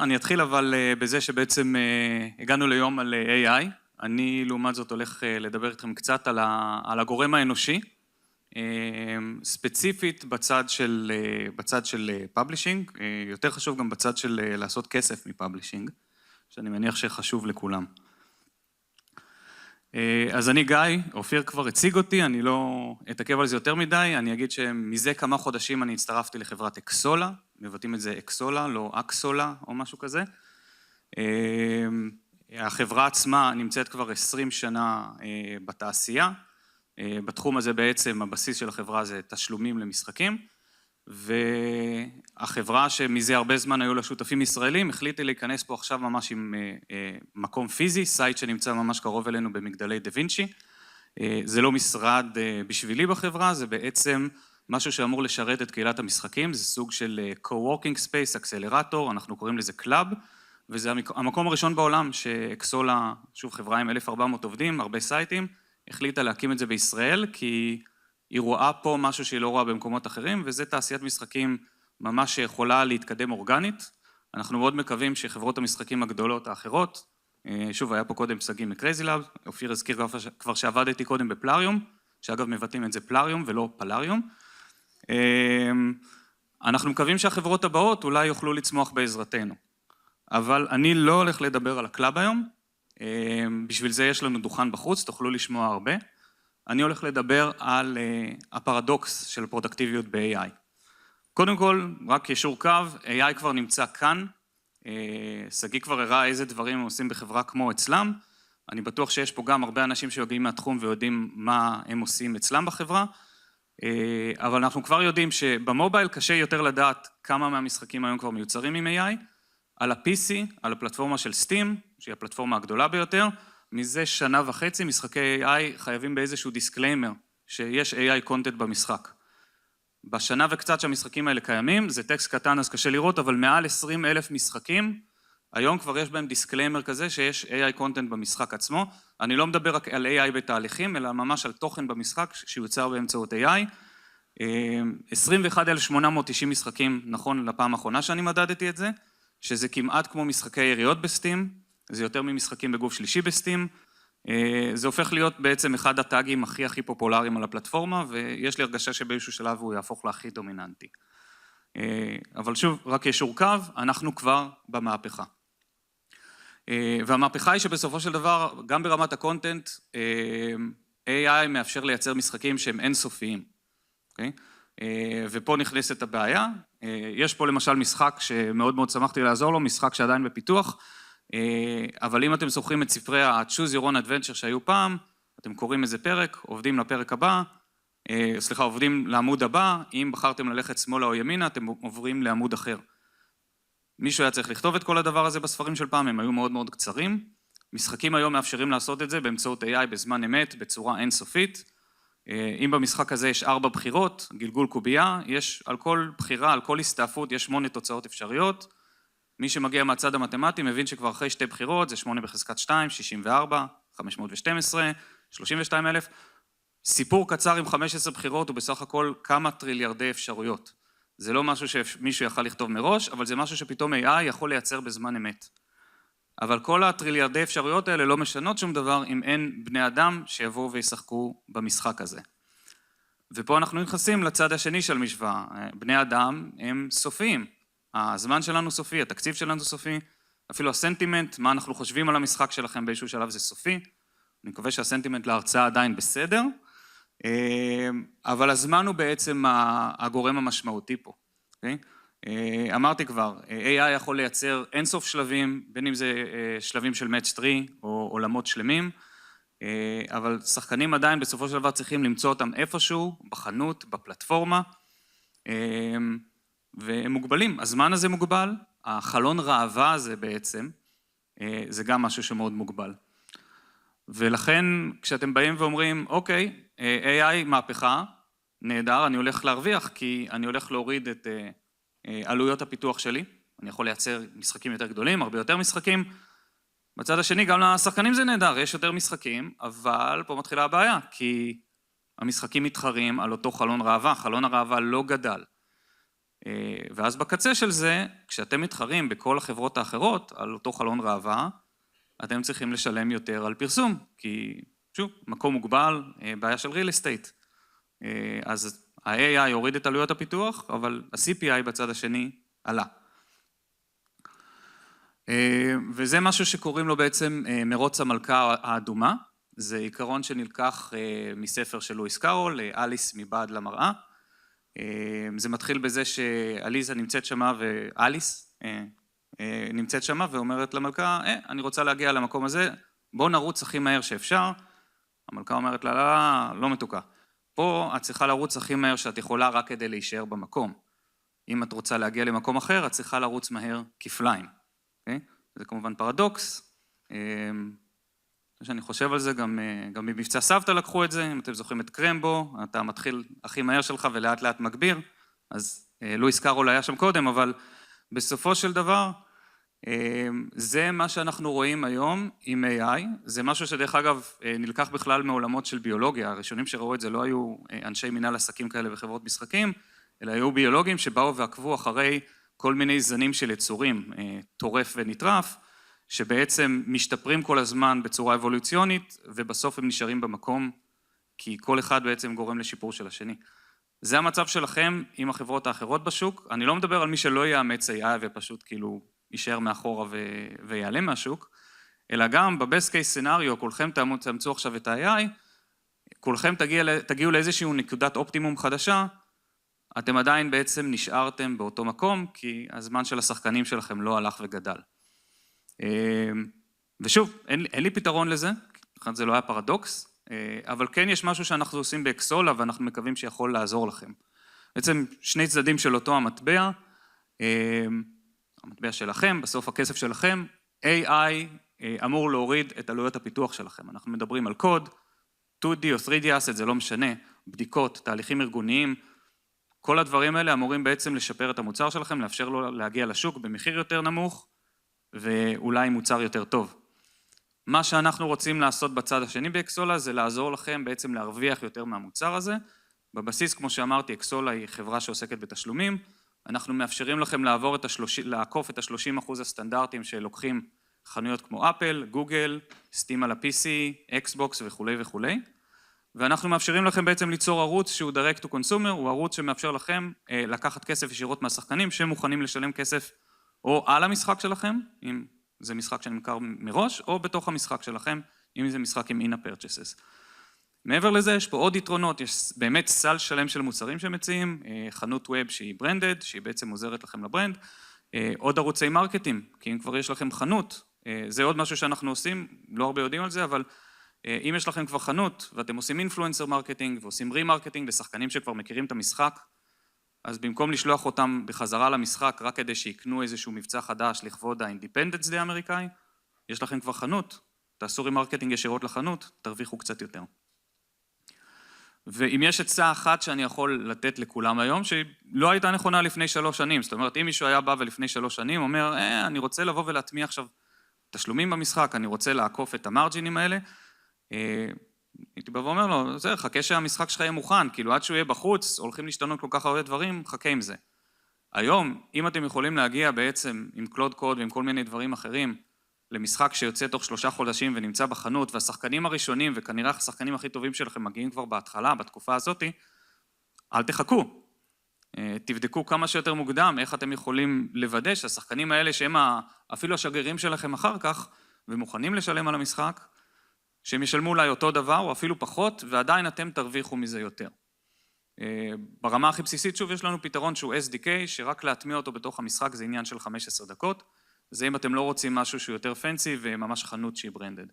אני אתחיל אבל בזה שבעצם הגענו ליום על AI. אני לעומת זאת הולך לדבר איתכם קצת על הגורם האנושי, ספציפית בצד של פאבלישינג, יותר חשוב גם בצד של לעשות כסף מפאבלישינג, שאני מניח שחשוב לכולם. אז אני גיא, אופיר כבר הציג אותי, אני לא אתעכב על זה יותר מדי, אני אגיד שמזה כמה חודשים אני הצטרפתי לחברת אקסולה, מבטאים את זה אקסולה, לא אקסולה או משהו כזה. החברה עצמה נמצאת כבר 20 שנה בתעשייה, בתחום הזה בעצם הבסיס של החברה זה תשלומים למשחקים, והחברה שמזה הרבה זמן היו לה שותפים ישראלים, החליטה להיכנס פה עכשיו ממש עם מקום פיזי, סייט שנמצא ממש קרוב אלינו במגדלי דה וינצ'י. זה לא משרד בשבילי בחברה, זה בעצם משהו שאמור לשרת את קהילת המשחקים, זה סוג של co-working space, אקסלרטור, אנחנו קוראים לזה קלאב, וזה המקום הראשון בעולם שאקסולה, שוב חברה עם 1,400 עובדים, הרבה סייטים, החליטה להקים את זה בישראל, כי היא רואה פה משהו שהיא לא רואה במקומות אחרים, וזה תעשיית משחקים ממש שיכולה להתקדם אורגנית. אנחנו מאוד מקווים שחברות המשחקים הגדולות האחרות, שוב היה פה קודם פסגים מקרייזי לאב, אופיר הזכיר כבר שעבדתי קודם בפלאריום, שאגב מבטאים את זה פלאריום ולא פלאריום. אנחנו מקווים שהחברות הבאות אולי יוכלו לצמוח בעזרתנו. אבל אני לא הולך לדבר על הקלאב היום, בשביל זה יש לנו דוכן בחוץ, תוכלו לשמוע הרבה. אני הולך לדבר על הפרדוקס של פרודקטיביות ב-AI. קודם כל, רק ישור קו, AI כבר נמצא כאן, סגי כבר הראה איזה דברים הם עושים בחברה כמו אצלם, אני בטוח שיש פה גם הרבה אנשים שיודעים מהתחום ויודעים מה הם עושים אצלם בחברה, אבל אנחנו כבר יודעים שבמובייל קשה יותר לדעת כמה מהמשחקים היום כבר מיוצרים עם AI, על ה-PC, על הפלטפורמה של Steam, שהיא הפלטפורמה הגדולה ביותר, מזה שנה וחצי משחקי AI חייבים באיזשהו דיסקליימר, שיש AI קונטנט במשחק. בשנה וקצת שהמשחקים האלה קיימים, זה טקסט קטן אז קשה לראות, אבל מעל 20,000 משחקים, היום כבר יש בהם דיסקליימר כזה שיש AI קונטנט במשחק עצמו. אני לא מדבר רק על AI בתהליכים, אלא ממש על תוכן במשחק שיוצר באמצעות AI. 21,890 משחקים, נכון לפעם האחרונה שאני מדדתי את זה, שזה כמעט כמו משחקי יריות בסטים, זה יותר ממשחקים בגוף שלישי בסטים, זה הופך להיות בעצם אחד הטאגים הכי פופולריים על הפלטפורמה, ויש לי הרגשה שבאיזשהו שלב הוא יהפוך להכי דומיננטי. אבל שוב, רק ישור קו, אנחנו כבר במהפכה. והמהפכה היא שבסופו של דבר, גם ברמת הקונטנט, AI מאפשר לייצר משחקים שהם אינסופיים. ופה נכנסת הבעיה, יש פה למשל משחק שמאוד מאוד שמחתי לעזור לו, משחק שעדיין בפיתוח, אבל אם אתם זוכרים את ספרי ה-Choose Your Own Adventure שהיו פעם, אתם קוראים איזה פרק, עובדים לפרק הבא, עובדים לעמוד הבא, אם בחרתם ללכת שמאלה או ימינה, אתם עוברים לעמוד אחר. מישהו היה צריך לכתוב את כל הדבר הזה בספרים של פעם, הם היו מאוד מאוד קצרים, משחקים היום מאפשרים לעשות את זה באמצעות AI בזמן אמת, בצורה אינסופית, אם במשחק הזה יש 4 בחירות, גלגול קובייה, יש על כל בחירה, על כל הסתעפות, יש 8 תוצאות אפשריות, מי שמגיע מהצד המתמטי מבין שכבר אחרי 2 בחירות, זה 8 בחזקת 2, 64, 512, 32,000. סיפור קצר עם 15 בחירות הוא בסך הכל כמה טריליארדי אפשרויות. זה לא משהו שמישהו יכל לכתוב מראש, אבל זה משהו שפתאום AI יכול לייצר בזמן אמת. אבל כל הטריליארדי אפשרויות האלה לא משנות שום דבר אם אין בני אדם שיבואו וישחקו במשחק הזה. ופה אנחנו נכנסים לצד השני של משוואה. בני אדם הם סופיים. הזמן שלנו סופי, התקציב שלנו סופי, אפילו הסנטימנט, מה אנחנו חושבים על המשחק שלכם באיזשהו שלב זה סופי. אני מקווה שהסנטימנט להרצאה עדיין בסדר, אבל הזמן הוא בעצם הגורם המשמעותי פה. אמרתי כבר, AI יכול לייצר אינסוף שלבים, בין אם זה שלבים של match 3 או עולמות שלמים, אבל שחקנים עדיין בסופו של דבר צריכים למצוא אותם איפשהו, בחנות, בפלטפורמה, והם מוגבלים, הזמן הזה מוגבל, החלון ראווה הזה בעצם, זה גם משהו שמאוד מוגבל. ולכן כשאתם באים ואומרים, אוקיי, AI מהפכה, נהדר, אני הולך להרוויח, כי אני הולך להוריד את עלויות הפיתוח שלי, אני יכול לייצר משחקים יותר גדולים, הרבה יותר משחקים, בצד השני גם לשחקנים זה נהדר, יש יותר משחקים, אבל פה מתחילה הבעיה, כי המשחקים מתחרים על אותו חלון ראווה, חלון הראווה לא גדל. ואז בקצה של זה, כשאתם מתחרים בכל החברות האחרות על אותו חלון ראווה, אתם צריכים לשלם יותר על פרסום, כי שוב, מקום מוגבל, בעיה של real estate. אז ה-AI הוריד את עלויות הפיתוח, אבל ה-CPI בצד השני עלה. וזה משהו שקוראים לו בעצם מרוץ המלכה האדומה, זה עיקרון שנלקח מספר של לואיס קארול, אליס מבעד למראה. זה מתחיל בזה שאליזה נמצאת שמה ואליס נמצאת שמה ואומרת למלכה, אני רוצה להגיע למקום הזה, בוא נרוץ הכי מהר שאפשר. המלכה אומרת לה, לא מתוקה. פה את צריכה לרוץ הכי מהר שאת יכולה רק כדי להישאר במקום. אם את רוצה להגיע למקום אחר, את צריכה לרוץ מהר כפליים. זה כמובן פרדוקס. שאני חושב על זה, גם במבצע סבתא לקחו את זה, אם אתם זוכרים את קרמבו, אתה מתחיל הכי מהר שלך ולאט לאט מגביר, אז לואיס קארול היה שם קודם, אבל בסופו של דבר, זה מה שאנחנו רואים היום עם AI, זה משהו שדרך אגב נלקח בכלל מעולמות של ביולוגיה, הראשונים שראו את זה לא היו אנשי מנהל עסקים כאלה וחברות משחקים, אלא היו ביולוגים שבאו ועקבו אחרי כל מיני זנים של יצורים, טורף ונטרף, שבעצם משתפרים כל הזמן בצורה אבולוציונית, ובסוף הם נשארים במקום, כי כל אחד בעצם גורם לשיפור של השני. זה המצב שלכם עם החברות האחרות בשוק, אני לא מדבר על מי שלא יאמץ AI ופשוט כאילו יישאר מאחורה ויעלם מהשוק, אלא גם בבסט קייס סנריו, כולכם תאמצו עכשיו את ה-AI, כולכם תגיעו לאיזשהו נקודת אופטימום חדשה, אתם עדיין בעצם נשארתם באותו מקום, כי הזמן של השחקנים שלכם לא הלך וגדל. ושוב, אין לי פתרון לזה, זה לא היה פרדוקס, אבל כן יש משהו שאנחנו עושים באקסולה, ואנחנו מקווים שיכול לעזור לכם. בעצם שני צדדים של אותו המטבע, המטבע שלכם, בסוף הכסף שלכם, AI אמור להוריד את עלויות הפיתוח שלכם. אנחנו מדברים על קוד, 2D או 3D asset, זה לא משנה, בדיקות, תהליכים ארגוניים, כל הדברים האלה אמורים בעצם לשפר את המוצר שלכם, לאפשר לו להגיע לשוק במחיר יותר נמוך, ואולי מוצר יותר טוב. מה שאנחנו רוצים לעשות בצד השני באקסולה, זה לעזור לכם בעצם להרוויח יותר מהמוצר הזה. בבסיס, כמו שאמרתי, אקסולה היא חברה שעוסקת בתשלומים, אנחנו מאפשרים לכם לעקוף את ה-30% הסטנדרטיים שלוקחים חנויות כמו אפל, גוגל, סטים על ה-PC, אקסבוקס וכו' וכו'. ואנחנו מאפשרים לכם בעצם ליצור ערוץ שהוא direct to consumer, הוא ערוץ שמאפשר לכם לקחת כסף ישירות מהשחקנים שמוכנים לשלם כסף או על המשחק שלכם, אם זה משחק שנמכר מראש, או בתוך המשחק שלכם, אם זה משחק עם in-app purchases. מעבר לזה, יש פה עוד יתרונות, יש באמת סל שלם של מוצרים שמציעים, חנות ווב שהיא ברנדד, שהיא בעצם עוזרת לכם לברנד, עוד ערוצי מרקטינג, כי אם כבר יש לכם חנות, זה עוד משהו שאנחנו עושים, לא הרבה יודעים על זה, אבל אם יש לכם כבר חנות, ואתם עושים אינפלואנסר מרקטינג, ועושים רי-מרקטינג לשחקנים שכבר מכירים את המשחק, אז במקום לשלוח אותם בחזרה למשחק, רק כדי שיקנו איזשהו מבצע חדש לכבוד האינדיפנדנס דיי האמריקאי, יש לכם כבר חנות, תעשו רי-מרקטינג ישירות לחנות, תרוויחו קצת יותר. ואם יש עצה אחת שאני יכול לתת לכולם היום, שלא הייתה נכונה לפני 3 שנים, זאת אומרת, אם מישהו היה בא ולפני 3 שנים, אומר, אני רוצה לבוא ולהטמיע עכשיו תשלומים במשחק, אני רוצה לעקוף את המרג'ינים האלה, הייתי בא ואומר לו, זה, חכה שהמשחק שלך יהיה מוכן, כאילו עד שהוא יהיה בחוץ, הולכים להשתנות כל כך הרבה דברים, חכה עם זה. היום, אם אתם יכולים להגיע בעצם עם קלוד קוד ועם כל מיני דברים אחרים, למשחק שיוצא תוך 3 חודשים ונמצא בחנות, והשחקנים הראשונים, וכנראה השחקנים הכי טובים שלכם מגיעים כבר בהתחלה, בתקופה הזאת, אל תחכו. תבדקו כמה שיותר מוקדם, איך אתם יכולים לוודא שהשחקנים האלה, שהם אפילו השגרירים שלכם אחר כך, ומוכנים לשלם על המשחק, שהם ישלמו אולי אותו דבר, או אפילו פחות, ועדיין אתם תרוויחו מזה יותר. ברמה הכי בסיסית, שוב, יש לנו פתרון שהוא SDK, שרק להטמיע אותו בתוך המשחק זה עניין של 15 דקות, זה אם אתם לא רוצים משהו שהוא יותר פנסי וממש חנות שהיא ברנדד.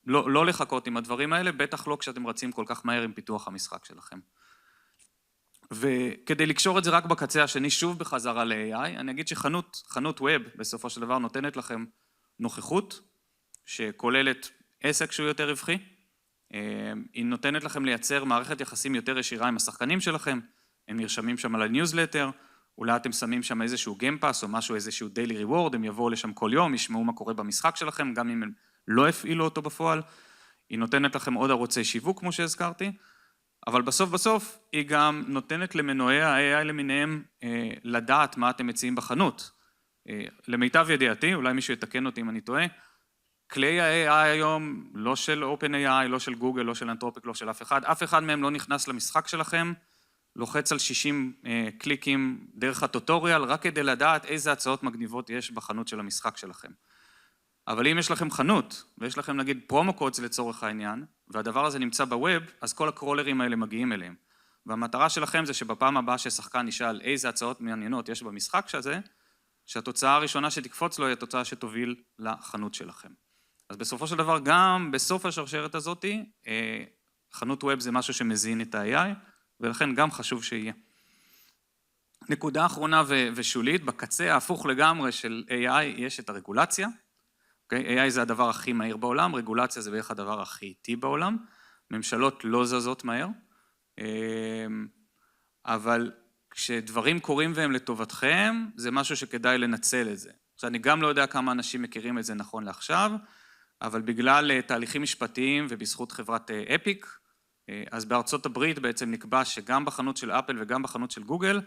לא לחכות עם הדברים האלה, בטח לא כשאתם רצים כל כך מהר עם פיתוח המשחק שלכם. וכדי לקשור את זה רק בקצה השני, שוב בחזרה ל-AI, אני אגיד שחנות ווב בסופו של דבר נותנת לכם נוכחות, שכוללת עסק שהוא יותר רווחי, היא נותנת לכם לייצר מערכת יחסים יותר ישירה עם השחקנים שלכם, הם נרשמים שם על הניוזלטר, אולי אתם שמים שם איזשהו גיימפאס או משהו, איזשהו דיילי ריוורד, הם יבואו לשם כל יום, ישמעו מה קורה במשחק שלכם, גם אם הם לא הפעילו אותו בפועל, היא נותנת לכם עוד ערוצי שיווק כמו שהזכרתי, אבל בסוף היא גם נותנת למנועי ה-AI למיניהם לדעת מה אתם מציעים בחנות. למיטב ידיעתי, אולי מישהו יתקן אותי אם אני טועה, כלי ה-AI היום, לא של OpenAI, לא של גוגל, לא של אנתרופיק, לא של אף אחד מהם לא נכנס למשחק שלכם, לוחץ על 60 קליקים דרך הטוטוריאל, רק כדי לדעת איזה הצעות מגניבות יש בחנות של המשחק שלכם. אבל אם יש לכם חנות, ויש לכם נגיד פרומו קודס לצורך העניין, והדבר הזה נמצא בווב, אז כל הקרולרים האלה מגיעים אליהם. והמטרה שלכם זה שבפעם הבאה ששחקן נשאל איזה הצעות מעניינות יש במשחק שזה, שהתוצאה הראשונה שתקפוץ לו היא התוצאה שתוביל לחנות שלכם. אז בסופו של דבר גם בסוף השרשרת הזאת, חנות ווב זה משהו שמזין את ה-AI, ולכן גם חשוב שיהיה. נקודה אחרונה ושולית, בקצה ההפוך לגמרי של AI יש את הרגולציה. AI זה הדבר הכי מהיר בעולם, רגולציה זה בערך הדבר הכי איטי בעולם. ממשלות לא זזות מהר, אבל כשדברים קורים והם לטובתכם, זה משהו שכדאי לנצל את זה. עכשיו, אני גם לא יודע כמה אנשים מכירים את זה נכון לעכשיו, אבל בגלל תהליכים משפטיים ובזכות חברת אפיק, אז בארצות הברית בעצם נקבע שגם בחנות של אפל וגם בחנות של גוגל,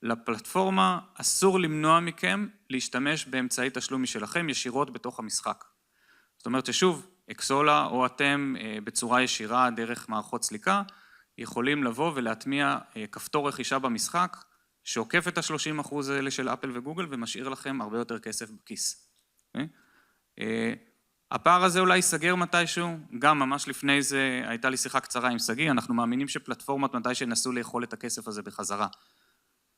לפלטפורמה אסור למנוע מכם להשתמש באמצעי תשלום משלכם ישירות בתוך המשחק. זאת אומרת ששוב, אקסולה או אתם בצורה ישירה דרך מערכות סליקה, יכולים לבוא ולהטמיע כפתור רכישה במשחק, שעוקף את ה-30% האלה של אפל וגוגל ומשאיר לכם הרבה יותר כסף בכיס. הפער הזה אולי ייסגר מתישהו, גם ממש לפני זה הייתה לי שיחה קצרה עם סגי, אנחנו מאמינים שפלטפורמות מתי שנסו לאכול את הכסף הזה בחזרה.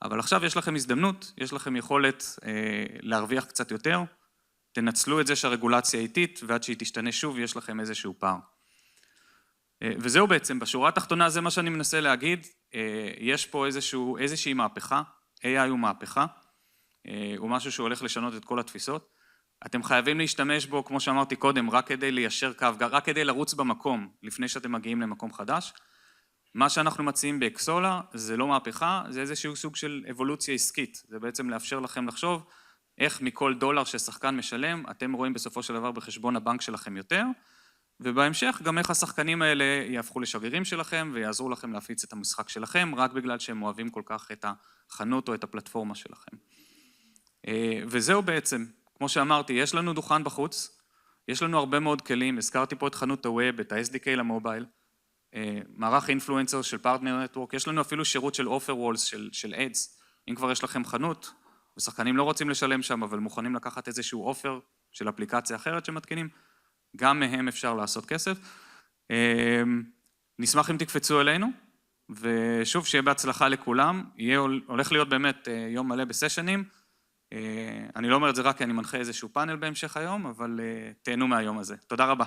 אבל עכשיו יש לכם הזדמנות, יש לכם יכולת להרוויח קצת יותר, תנצלו את זה שהרגולציה איטית, ועד שהיא תשתנה שוב יש לכם איזשהו פער. וזהו בעצם, בשורה התחתונה זה מה שאני מנסה להגיד, יש פה איזושהי מהפכה, AI הוא מהפכה, הוא משהו שהולך לשנות את כל התפיסות, אתם חייבים להשתמש בו, כמו שאמרתי קודם, רק כדי ליישר קו, רק כדי לרוץ במקום, לפני שאתם מגיעים למקום חדש. מה שאנחנו מציעים באקסולה, זה לא מהפכה, זה איזשהו סוג של אבולוציה עסקית, זה בעצם לאפשר לכם לחשוב, איך מכל דולר ששחקן משלם, אתם רואים בסופו של דבר בחשבון הבנק שלכם יותר, ובהמשך גם איך השחקנים האלה יהפכו לשגרירים שלכם, ויעזרו לכם להפיץ את המשחק שלכם, רק בגלל שהם אוהבים כל כך את החנות או את הפלטפורמה שלכם. וזהו בעצם, כמו שאמרתי, יש לנו דוכן בחוץ, יש לנו הרבה מאוד כלים, הזכרתי פה את חנות הווב, את ה-SDK למובייל, מערך אינפלואנסר של פרטנר נטוורק, יש לנו אפילו שירות של אופר וולס, של אדס, אם כבר יש לכם חנות, ושחקנים לא רוצים לשלם שם, אבל מוכנים לקחת איזשהו אופר של אפליקציה אחרת שמתקינים, גם מהם אפשר לעשות כסף. נשמח אם תקפצו אלינו, ושוב, שיהיה בהצלחה לכולם, הולך להיות באמת יום מלא בסשנים, אני לא אומר את זה רק כי אני מנחה איזשהו פאנל בהמשך היום, אבל תהנו מהיום הזה. תודה רבה.